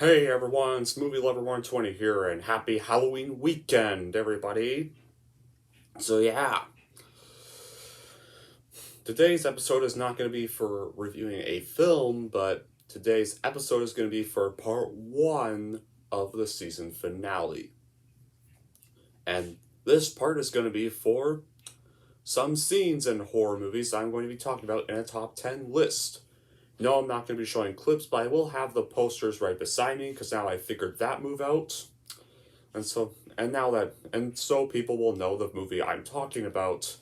Hey everyone, it's Movie Lover 120 here, and happy Halloween weekend, everybody. So, yeah, today's episode is not going to be for reviewing a film, but today's episode is going to be for part one of the season finale. And this part is going to be for some scenes in horror movies I'm going to be talking about in a top 10 list. No, I'm not going to be showing clips, but I will have the posters right beside me because now I figured that move out. And so people will know the movie I'm talking about,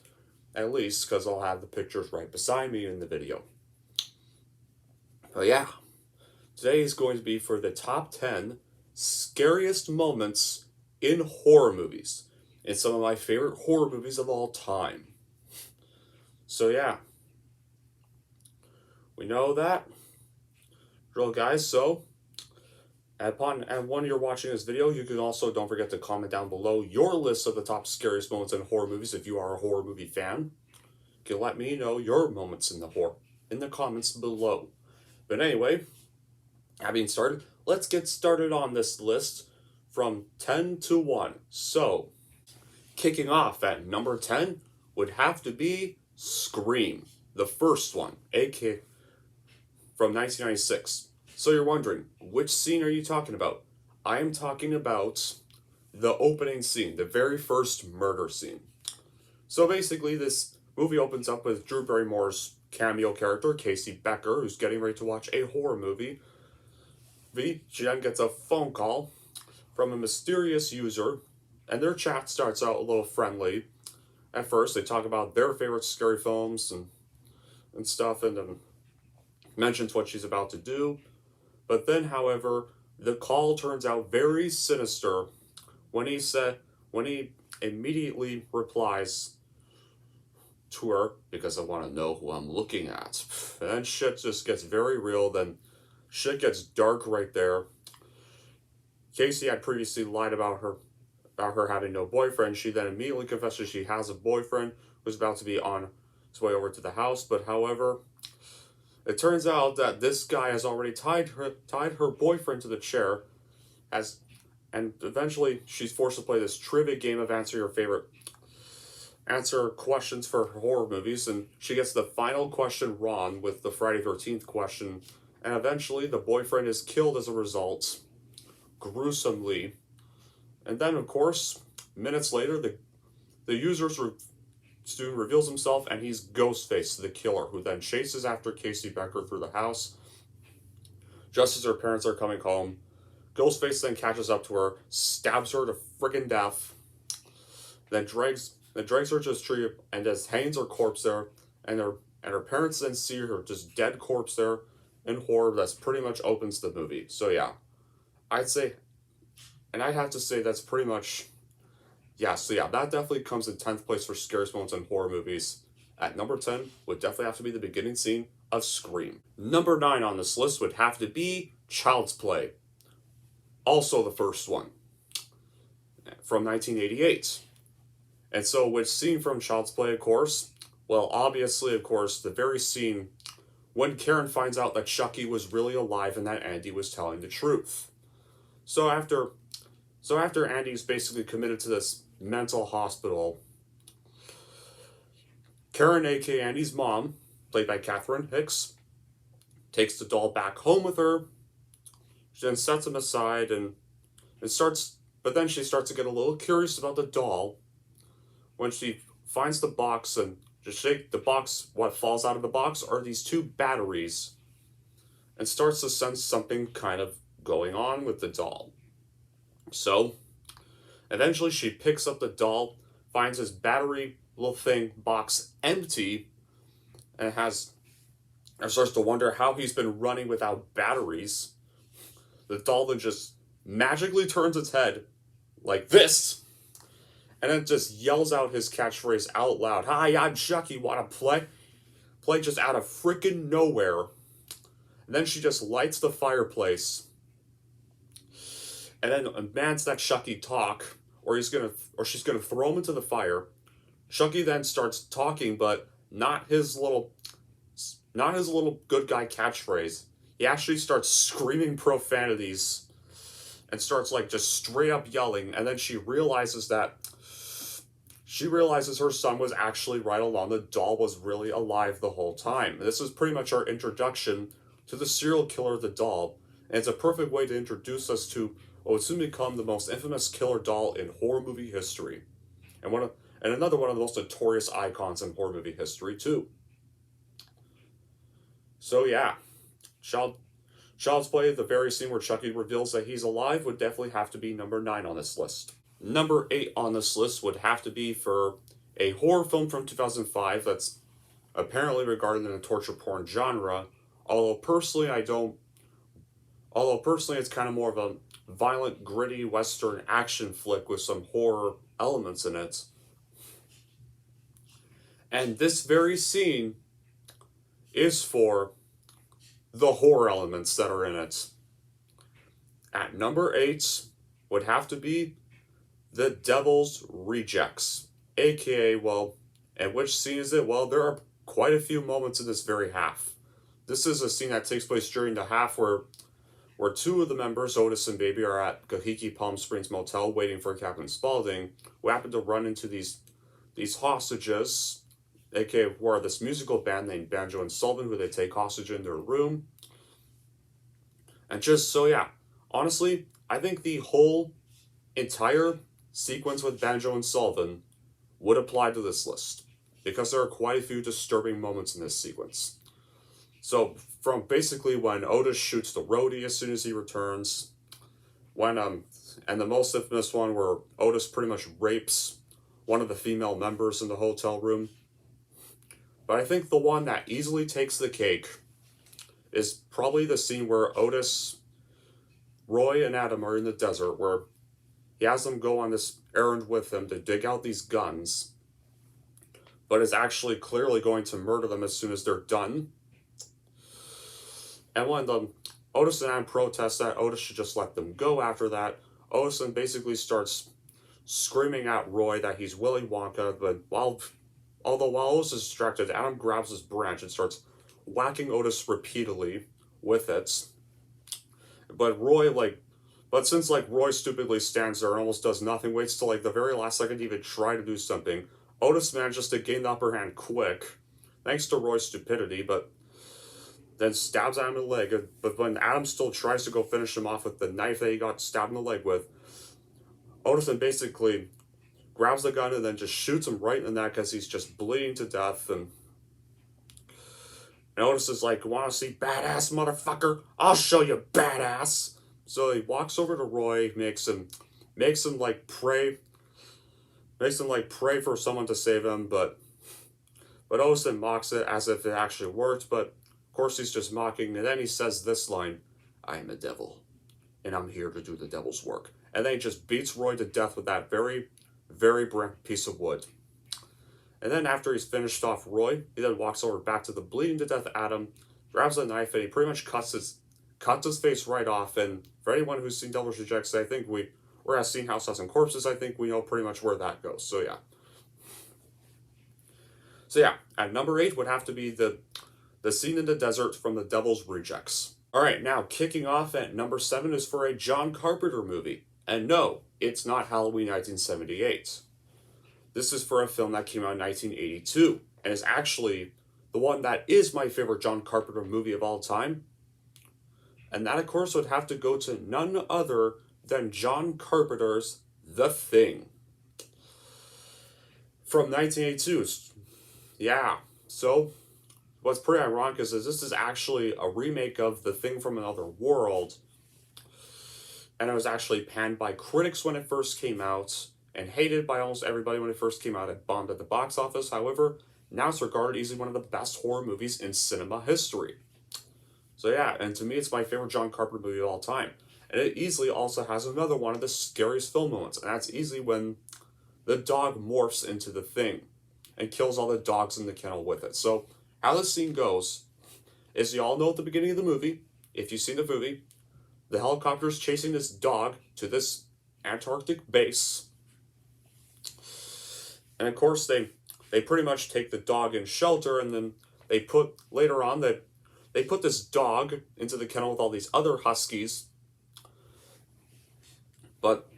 at least because I'll have the pictures right beside me in the video. But yeah, today is going to be for the top 10 scariest moments in horror movies. It's some of my favorite horror movies of all time. So yeah, we know that. Drill, guys, so and when you're watching this video, you can also don't forget to comment down below your list of the top scariest moments in horror movies if you are a horror movie fan. You can let me know your moments in the comments below. But anyway, having started, let's get started on this list from 10 to 1. So, kicking off at number 10 would have to be Scream, the first one, aka from 1996. So you're wondering, which scene are you talking about? I am talking about the opening scene, the very first murder scene. So basically, this movie opens up with Drew Barrymore's cameo character, Casey Becker, who's getting ready to watch a horror movie. She then gets a phone call from a mysterious user, and their chat starts out a little friendly. At first, they talk about their favorite scary films and stuff, and then mentions what she's about to do. But then, however, the call turns out very sinister when he immediately replies to her, because I want to know who I'm looking at. And then shit just gets very real, then shit gets dark right there. Casey had previously lied about her having no boyfriend. She then immediately confesses she has a boyfriend who's about to be on his way over to the house, but however, it turns out that this guy has already tied her boyfriend to the chair, and eventually she's forced to play this trivia game of answer questions for horror movies, and she gets the final question wrong with the Friday 13th question, and eventually the boyfriend is killed as a result, gruesomely. And then, of course, minutes later, the user's student reveals himself, and he's Ghostface, the killer, who then chases after Casey Becker through the house. Just as her parents are coming home, Ghostface then catches up to her, stabs her to friggin' death, then drags her to a tree and just hangs her corpse there, and her parents then see her just dead corpse there in horror. That's pretty much opens the movie. So yeah, I'd have to say that's pretty much. Yeah, so yeah, that definitely comes in 10th place for scariest moments in horror movies. At number 10 would definitely have to be the beginning scene of Scream. Number 9 on this list would have to be Child's Play. Also the first one, from 1988. And so which scene from Child's Play, of course? Well, obviously, of course, the very scene when Karen finds out that Chucky was really alive and that Andy was telling the truth. So after Andy's basically committed to this mental hospital, Karen, aka Andy's mom, played by Catherine Hicks, takes the doll back home with her. She then sets him aside but then she starts to get a little curious about the doll when she finds the box and just shake the box. What falls out of the box are these two batteries, and starts to sense something kind of going on with the doll. So, eventually she picks up the doll, finds his battery little thing box empty, and starts to wonder how he's been running without batteries. The doll then just magically turns its head like this, and then just yells out his catchphrase out loud. "Hi, I'm Chucky, wanna play?" Play just out of frickin' nowhere. And then she just lights the fireplace and then demands that Chucky talk, or she's gonna throw him into the fire. Chucky then starts talking, but not his little good guy catchphrase. He actually starts screaming profanities and starts like just straight up yelling, and then she realizes her son was actually right along. The doll was really alive the whole time. This is pretty much our introduction to the serial killer of the doll, and it's a perfect way to introduce us to what would soon become the most infamous killer doll in horror movie history, and another one of the most notorious icons in horror movie history too. So yeah, Child's Play, the very scene where Chucky reveals that he's alive, would definitely have to be number 9 on this list. Number 8 on this list would have to be for a horror film from 2005 that's apparently regarded in the torture porn genre, although personally it's kind of more of a violent, gritty Western action flick with some horror elements in it. And this very scene is for the horror elements that are in it. At number 8 would have to be The Devil's Rejects, aka, well, and which scene is it? Well, there are quite a few moments in this very half. This is a scene that takes place during the half where two of the members, Otis and Baby, are at Kahiki Palm Springs Motel waiting for Captain Spaulding, who happen to run into these hostages, aka who are this musical band named Banjo and Sullivan, who they take hostage in their room. And just so yeah, honestly, I think the whole entire sequence with Banjo and Sullivan would apply to this list, because there are quite a few disturbing moments in this sequence. So from basically when Otis shoots the roadie as soon as he returns, and the most infamous one where Otis pretty much rapes one of the female members in the hotel room. But I think the one that easily takes the cake is probably the scene where Otis, Roy, and Adam are in the desert, where he has them go on this errand with him to dig out these guns, but is actually clearly going to murder them as soon as they're done. And when Otis and Adam protest that Otis should just let them go after that, Otis then basically starts screaming at Roy that he's Willy Wonka, but while Otis is distracted, Adam grabs his branch and starts whacking Otis repeatedly with it. But since Roy stupidly stands there and almost does nothing, waits till the very last second to even try to do something, Otis manages to gain the upper hand quick, thanks to Roy's stupidity, but then stabs Adam in the leg. But when Adam still tries to go finish him off with the knife that he got stabbed in the leg with, Otis then basically grabs the gun and then just shoots him right in the neck as he's just bleeding to death. And Otis is like, "Want to see badass, motherfucker? I'll show you badass." So he walks over to Roy, makes him pray for someone to save him, but Otis then mocks it as if it actually worked, but of course he's just mocking, and then he says this line, "I am a devil, and I'm here to do the devil's work." And then he just beats Roy to death with that very, very burnt piece of wood. And then after he's finished off Roy, he then walks over back to the bleeding to death Adam, grabs a knife, and he pretty much cuts his face right off. And for anyone who's seen Devil's Rejects, I think or has seen House and Corpses, I think we know pretty much where that goes. So yeah, at number 8 would have to be the scene in the desert from The Devil's Rejects. Alright, now kicking off at number 7 is for a John Carpenter movie. And no, it's not Halloween 1978. This is for a film that came out in 1982, and is actually the one that is my favorite John Carpenter movie of all time. And that, of course, would have to go to none other than John Carpenter's The Thing. From 1982. Yeah, so what's pretty ironic is this is actually a remake of The Thing from Another World, and it was actually panned by critics when it first came out, and hated by almost everybody when it first came out. It bombed at the box office. However, now it's regarded easily one of the best horror movies in cinema history. So yeah, and to me it's my favorite John Carpenter movie of all time. And it easily also has another one of the scariest film moments, and that's easily when the dog morphs into the Thing and kills all the dogs in the kennel with it. So how this scene goes is, you all know at the beginning of the movie, if you've seen the movie, the helicopter is chasing this dog to this Antarctic base. And of course they pretty much take the dog in shelter, and then they put this dog into the kennel with all these other huskies. But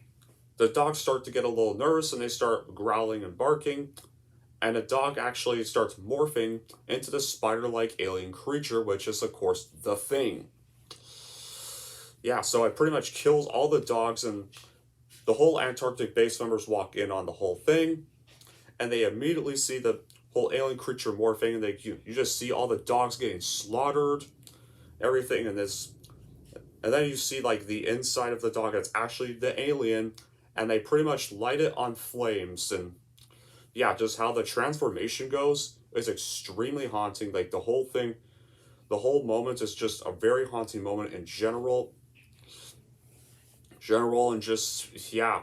the dogs start to get a little nervous and they start growling and barking. And the dog actually starts morphing into the spider-like alien creature, which is, of course, the Thing. Yeah, so it pretty much kills all the dogs, and the whole Antarctic base members walk in on the whole thing, and they immediately see the whole alien creature morphing, and you just see all the dogs getting slaughtered, everything, and then you see like the inside of the dog that's actually the alien, and they pretty much light it on flames, and yeah, just how the transformation goes is extremely haunting. Like the whole thing, the whole moment is just a very haunting moment in general. And just yeah,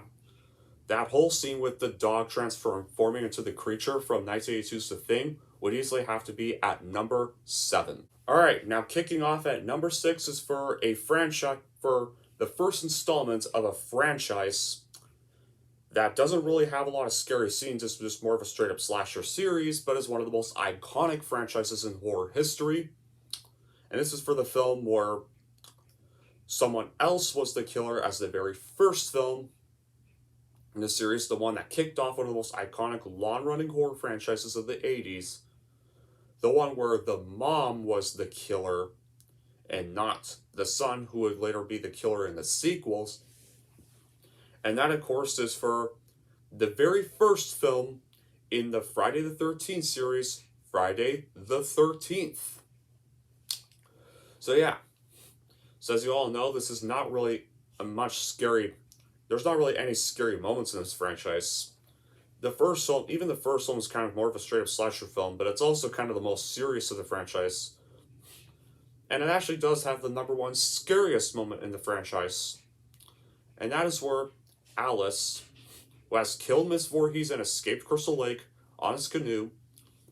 that whole scene with the dog transforming into the creature from 1982's The Thing would easily have to be at number 7. All right, now kicking off at number 6 is for a franchise, for the first installment of a franchise that doesn't really have a lot of scary scenes. It's just more of a straight up slasher series, but is one of the most iconic franchises in horror history. And this is for the film where someone else was the killer as the very first film in the series, the one that kicked off one of the most iconic long-running horror franchises of the 80s. The one where the mom was the killer and not the son, who would later be the killer in the sequels. And that, of course, is for the very first film in the Friday the 13th series, Friday the 13th. So yeah, so as you all know, this is not really a much scary, there's not really any scary moments in this franchise. The first film, even the first film, is kind of more of a straight up slasher film, but it's also kind of the most serious of the franchise. And it actually does have the number one scariest moment in the franchise. And that is where Alice, who has killed Miss Voorhees and escaped Crystal Lake on his canoe,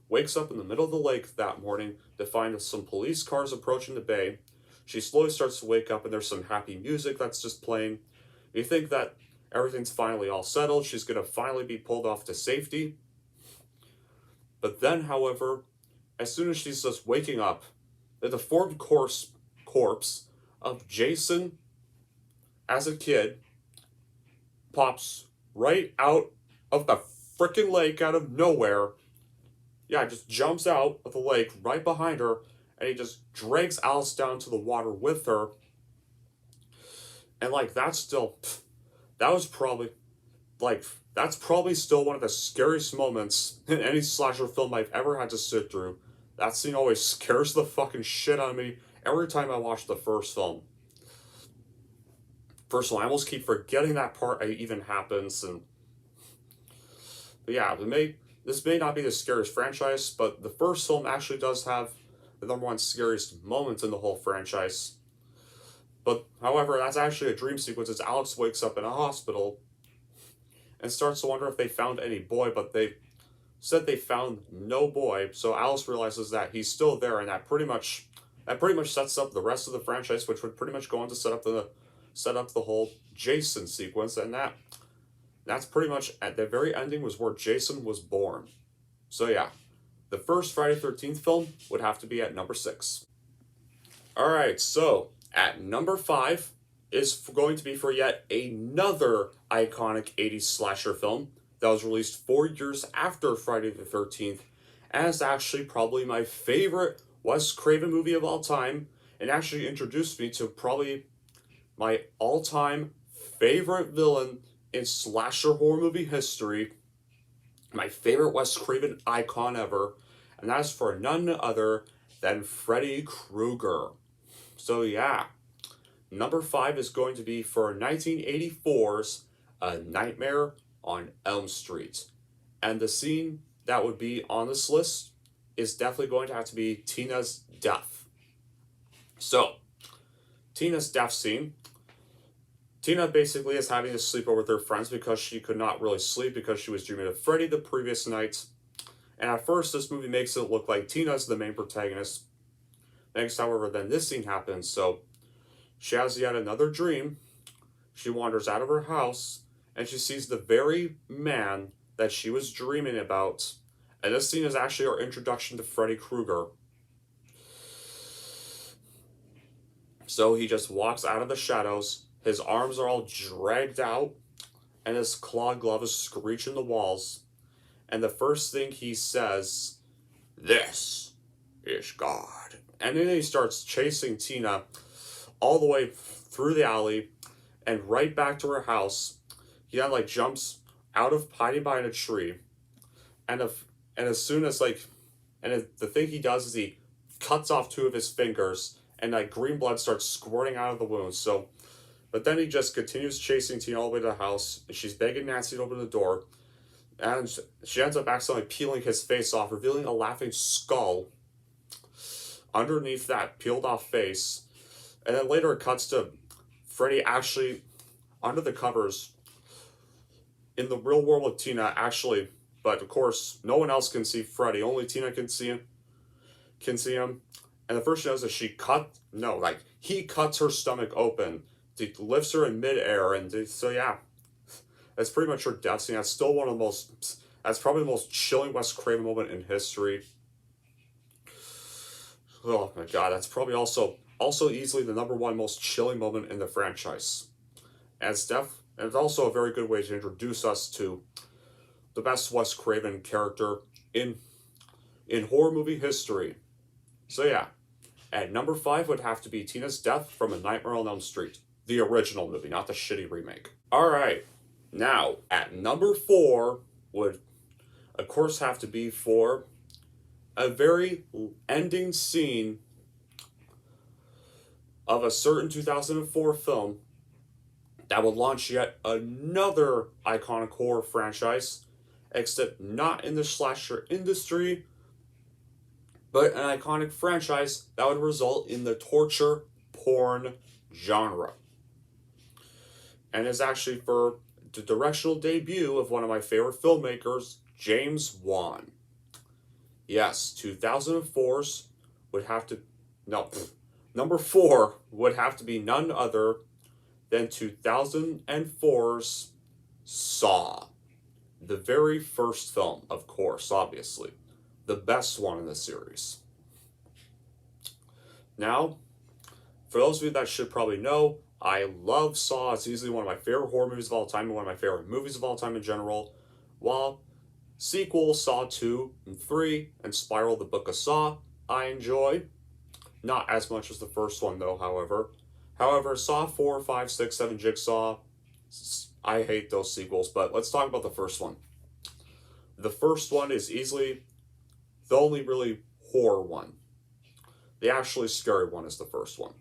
wakes up in the middle of the lake that morning to find some police cars approaching the bay. She slowly starts to wake up, and there's some happy music that's just playing. You think that everything's finally all settled, she's going to finally be pulled off to safety. But then, however, as soon as she's just waking up, the deformed corpse of Jason as a kid pops right out of the freaking lake out of nowhere. Yeah, just jumps out of the lake right behind her, and he just drags Alice down to the water with her. And like that was probably that's probably still one of the scariest moments in any slasher film I've ever had to sit through. That scene always scares the fucking shit out of me every time I watch the first film. First of all, I almost keep forgetting that part even happens, but yeah, this may not be the scariest franchise, but the first film actually does have the number one scariest moment in the whole franchise. But however, that's actually a dream sequence as Alex wakes up in a hospital and starts to wonder if they found any boy, but they said they found no boy. So Alice realizes that he's still there, and that pretty much sets up the rest of the franchise, which would pretty much go on to set up the whole Jason sequence, and that's pretty much at the very ending was where Jason was born. So yeah, the first Friday the 13th film would have to be at number 6. Alright, so at number 5 is going to be for yet another iconic 80s slasher film that was released 4 years after Friday the 13th, and it's actually probably my favorite Wes Craven movie of all time, and actually introduced me to probably my all-time favorite villain in slasher horror movie history, my favorite Wes Craven icon ever, and that is for none other than Freddy Krueger. So yeah, number 5 is going to be for 1984's A Nightmare on Elm Street. And the scene that would be on this list is definitely going to have to be Tina's death. So, Tina's death scene. Tina basically is having to sleep over with her friends because she could not really sleep because she was dreaming of Freddy the previous night. And at first, this movie makes it look like Tina's the main protagonist. Next, however, then this scene happens. So, she has yet another dream. She wanders out of her house, and she sees the very man that she was dreaming about. And this scene is actually our introduction to Freddy Krueger. So he just walks out of the shadows, His arms are all dragged out, and his claw glove is screeching the walls. And the first thing he says, "This is God." And then he starts chasing Tina all the way through the alley and right back to her house. He then like jumps out of hiding behind a tree, and as soon as the thing he does is he cuts off two of his fingers, and like green blood starts squirting out of the wounds. So, but then he just continues chasing Tina all the way to the house. And she's begging Nancy to open the door, and she ends up accidentally peeling his face off, revealing a laughing skull underneath that peeled off face. And then later it cuts to Freddy actually under the covers in the real world with Tina, actually, but of course no one else can see Freddy. Only Tina can see him. And the first she knows is he cuts her stomach open. He lifts her in midair, and so yeah, that's pretty much her death scene. That's still one of the most. That's probably the most chilling Wes Craven moment in history. Oh my god, that's probably also easily the #1 most chilling moment in the franchise. And it's also a very good way to introduce us to the best Wes Craven character in horror movie history. So yeah, at #5 would have to be Tina's death from A Nightmare on Elm Street. The original movie, not the shitty remake. Alright, now at #4 would of course have to be for a very ending scene of a certain 2004 film that would launch yet another iconic horror franchise, except not in the slasher industry, but an iconic franchise that would result in the torture porn genre. And is actually for the directional debut of one of my favorite filmmakers, James Wan. Yes, 2004's would have to... No, #4 would have to be none other than 2004's Saw. The very first film, of course, obviously. The best one in the series. Now, for those of you that should probably know, I love Saw. It's easily one of my favorite horror movies of all time and one of my favorite movies of all time in general. While sequels, Saw 2 and 3, and Spiral the Book of Saw, I enjoy. Not as much as the first one, though, however. However, Saw 4, 5, 6, 7, Jigsaw, I hate those sequels, but let's talk about the first one. The first one is easily the only really horror one. The actually scary one is the first one.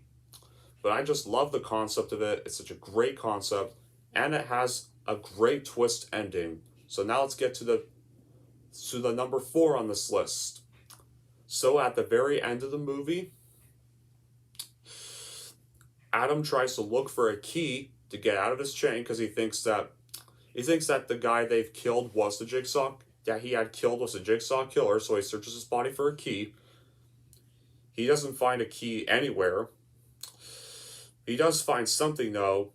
But I just love the concept of it. It's such a great concept, and it has a great twist ending. So now let's get to the #4 on this list. So at the very end of the movie, Adam tries to look for a key to get out of his chain because he thinks that the guy they've killed was the Jigsaw. That he had killed was a Jigsaw killer, so he searches his body for a key. He doesn't find a key anywhere. He does find something though,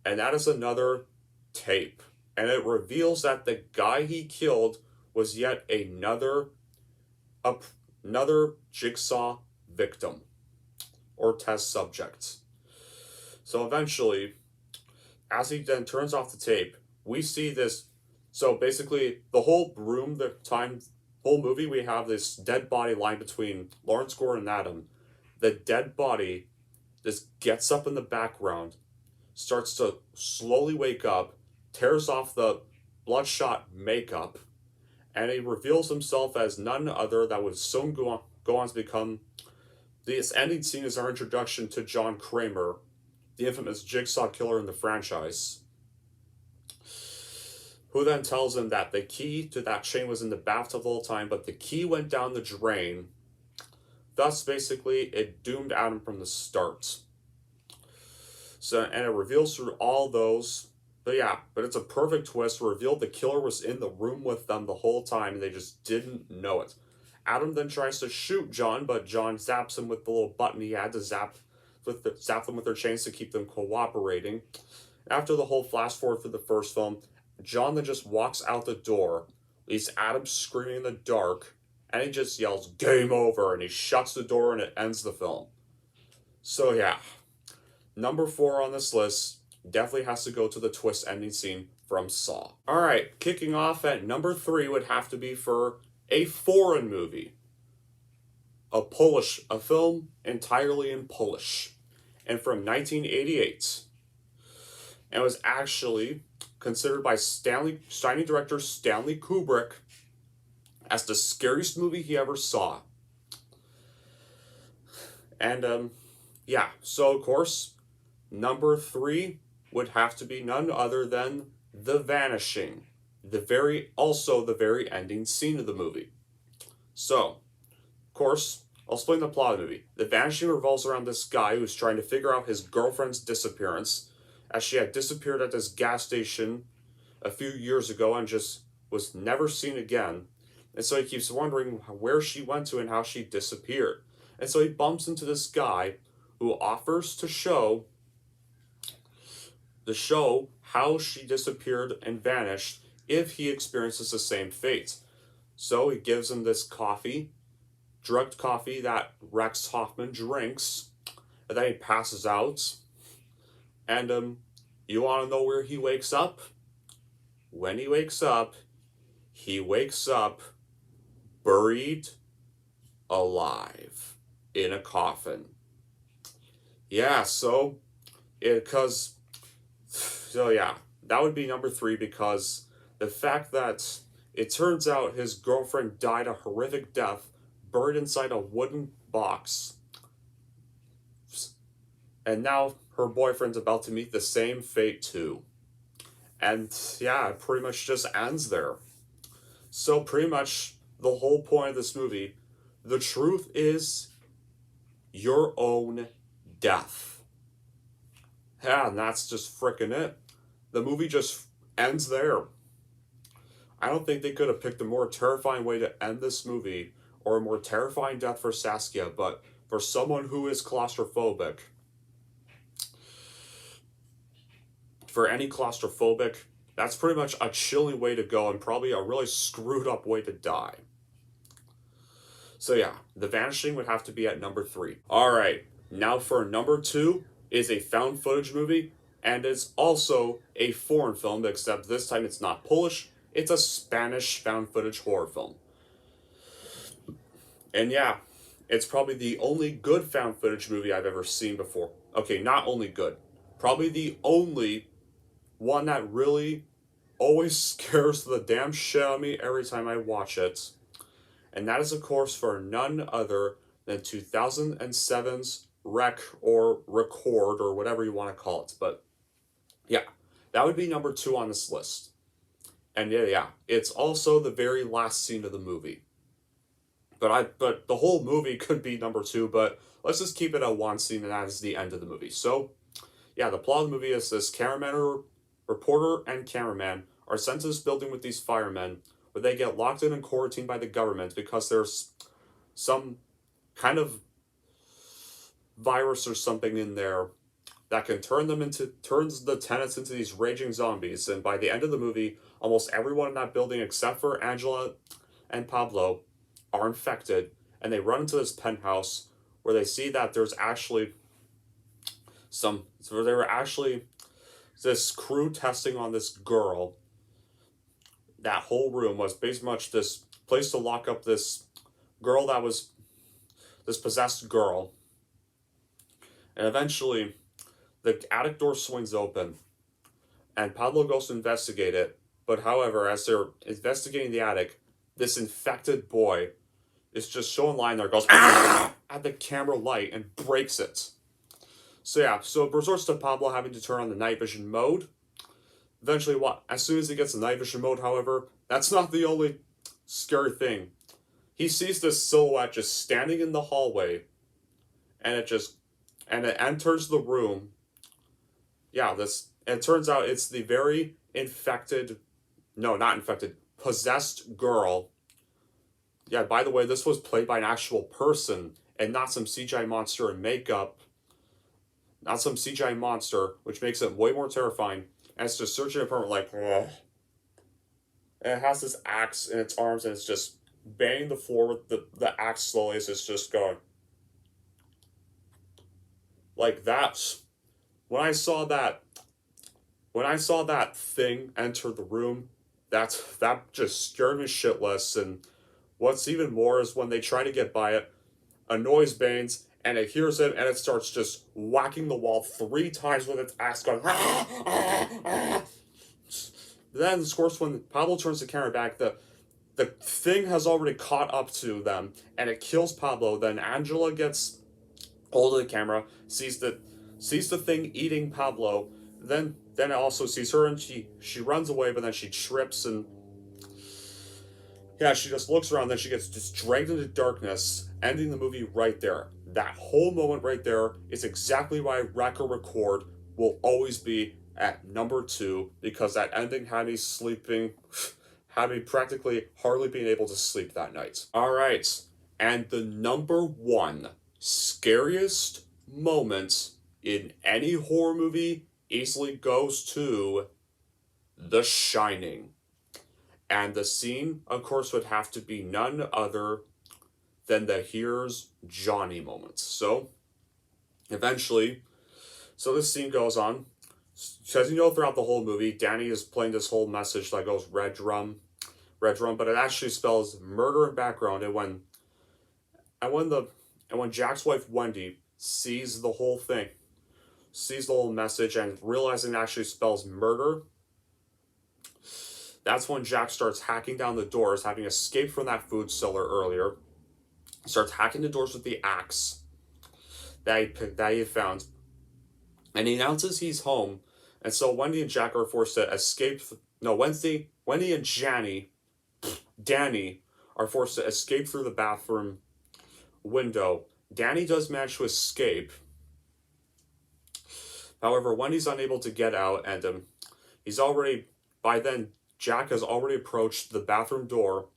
and that is another tape. And it reveals that the guy he killed was yet another Jigsaw victim or test subject. So eventually, as he then turns off the tape, we see this. So basically, the whole whole movie, we have this dead body lying between Lawrence Gordon and Adam. The dead body just gets up in the background, starts to slowly wake up, tears off the bloodshot makeup, and he reveals himself as none other that would soon go on to become... This ending scene is our introduction to John Kramer, the infamous Jigsaw killer in the franchise, who then tells him that the key to that chain was in the bathtub the whole time, but the key went down the drain. Thus, basically, it doomed Adam from the start. So, and it reveals through all those, but it's a perfect twist. Revealed the killer was in the room with them the whole time, and they just didn't know it. Adam then tries to shoot John, but John zaps him with the little button he had to zap them with their chains to keep them cooperating. After the whole flash forward for the first film, John then just walks out the door, leaves Adam screaming in the dark, and he just yells, "Game over," and he shuts the door and it ends the film. So yeah, #4 on this list definitely has to go to the twist ending scene from Saw. Alright, kicking off at number 3 would have to be for a foreign movie. A film entirely in Polish, and from 1988. And was actually considered by Shining director Stanley Kubrick as the scariest movie he ever saw. And yeah, so of course, number 3 would have to be none other than The Vanishing, the very ending scene of the movie. So, of course, I'll explain the plot of the movie. The Vanishing revolves around this guy who's trying to figure out his girlfriend's disappearance, as she had disappeared at this gas station a few years ago and just was never seen again. And so he keeps wondering where she went to and how she disappeared. And so he bumps into this guy who offers to show how she disappeared and vanished if he experiences the same fate. So he gives him this coffee, drugged coffee that Rex Hoffman drinks, and then he passes out. And you want to know where he wakes up? When he wakes up buried alive in a coffin. Yeah, so yeah, that would be number 3, because the fact that it turns out his girlfriend died a horrific death, buried inside a wooden box, and now her boyfriend's about to meet the same fate too. And yeah, it pretty much just ends there. So pretty much the whole point of this movie, the truth is your own death. Yeah, and that's just frickin' it. The movie just ends there. I don't think they could have picked a more terrifying way to end this movie, or a more terrifying death for Saskia, but for someone who is claustrophobic, for any claustrophobic, that's pretty much a chilling way to go and probably a really screwed up way to die. So yeah, The Vanishing would have to be at number 3. Alright, now for number 2 is a found footage movie, and it's also a foreign film, except this time it's not Polish, it's a Spanish found footage horror film. And yeah, it's probably the only good found footage movie I've ever seen before. Okay, not only good, probably the only one that really always scares the damn shit out of me every time I watch it. And that is, of course, for none other than 2007's Rec, or Record, or whatever you want to call it. But yeah, that would be number 2 on this list. And yeah, it's also the very last scene of the movie. But the whole movie could be number 2, but let's just keep it at one scene, and that is the end of the movie. So yeah, the plot of the movie is this reporter and cameraman are sent to this building with these firemen, where they get locked in and quarantined by the government because there's some kind of virus or something in there that can turns the tenants into these raging zombies. And by the end of the movie, almost everyone in that building except for Angela and Pablo are infected, and they run into this penthouse where they see that there's actually this crew testing on this girl. That whole room was basically much this place to lock up this girl that was this possessed girl. And eventually, the attic door swings open, and Pablo goes to investigate it. But however, as they're investigating the attic, this infected boy is just showing lying there, goes "Ah!" at the camera light and breaks it. So yeah, so it resorts to Pablo having to turn on the night vision mode. Eventually, as soon as he gets the night vision mode, however, that's not the only scary thing. He sees this silhouette just standing in the hallway, and it enters the room. Yeah, it turns out it's the very possessed girl. Yeah, by the way, this was played by an actual person, and not some CGI monster in makeup. Not some CGI monster, which makes it way more terrifying. And it's just searching apartment like, ugh. And it has this axe in its arms, and it's just banging the floor with the axe slowly as it's just going. Like that. When I saw that, when I saw that thing enter the room, that just scared me shitless. And what's even more is when they try to get by it, a noise bangs, and it hears it, and it starts just whacking the wall 3 times with its ass going. Then, of course, when Pablo turns the camera back, the thing has already caught up to them, and it kills Pablo. Then Angela gets hold of the camera, sees the thing eating Pablo. Then it also sees her, and she runs away, but then she trips, and yeah, she just looks around. Then she gets just dragged into darkness, ending the movie right there. That whole moment right there is exactly why Wreck or Record will always be at number 2, because that ending had me sleeping, had me practically hardly being able to sleep that night. All right, and the number 1 scariest moment in any horror movie easily goes to The Shining. And the scene, of course, would have to be none other than the "Here's Johnny" moment. So, eventually, this scene goes on. As you know, throughout the whole movie, Danny is playing this whole message that goes red drum, but it actually spells murder in background. And when Jack's wife Wendy sees the whole thing, sees the whole message, and realizing it actually spells murder, that's when Jack starts hacking down the doors, having escaped from that food cellar earlier. He starts hacking the doors with the axe that he found, and he announces he's home. And so Wendy and Jack are forced to escape. No, Wendy and Danny are forced to escape through the bathroom window. Danny does manage to escape. However, Wendy's unable to get out, and he's already, by then, Jack has already approached the bathroom door,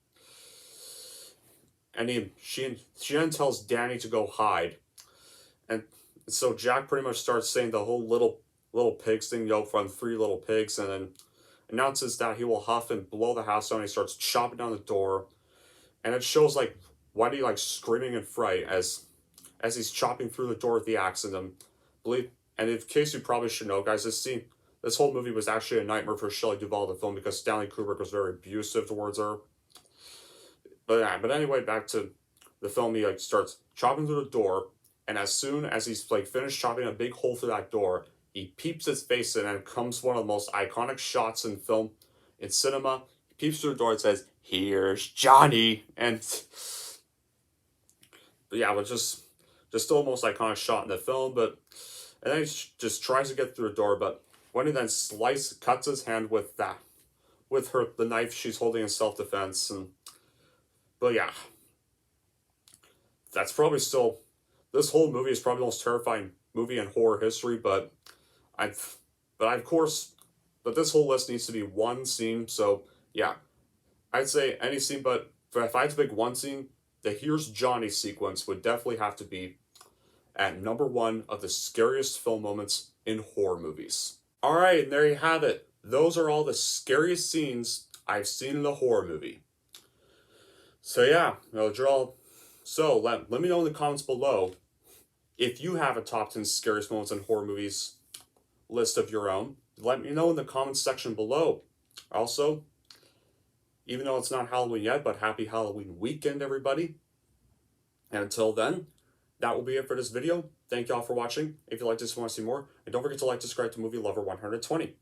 and she then tells Danny to go hide. And so Jack pretty much starts saying the whole little pigs thing, from 3 Little Pigs, and then announces that he will huff and blow the house down. He starts chopping down the door, and it shows Wendy screaming in fright as he's chopping through the door with the axe. And in case you probably should know, guys, this whole movie was actually a nightmare for Shelley Duvall to film, because Stanley Kubrick was very abusive towards her. But anyway, back to the film. He starts chopping through the door, and as soon as he's finished chopping a big hole through that door, he peeps his face in, and comes one of the most iconic shots in film, in cinema. He peeps through the door and says, "Here's Johnny," and just still the most iconic shot in the film. And then he just tries to get through the door, but Wendy then cuts his hand with the knife she's holding in self-defense. But yeah, that's probably still, this whole movie is probably the most terrifying movie in horror history. But this whole list needs to be one scene. So yeah, I'd say any scene, but if I had to pick one scene, the "Here's Johnny" sequence would definitely have to be at number 1 of the scariest film moments in horror movies. Alright, and there you have it. Those are all the scariest scenes I've seen in a horror movie. So yeah, let me know in the comments below if you have a top 10 scariest moments in horror movies list of your own. Let me know in the comments section below. Also, even though it's not Halloween yet, but happy Halloween weekend, everybody. And until then, that will be it for this video. Thank y'all for watching. If you like this and want to see more, and don't forget to subscribe to Movie Lover 120.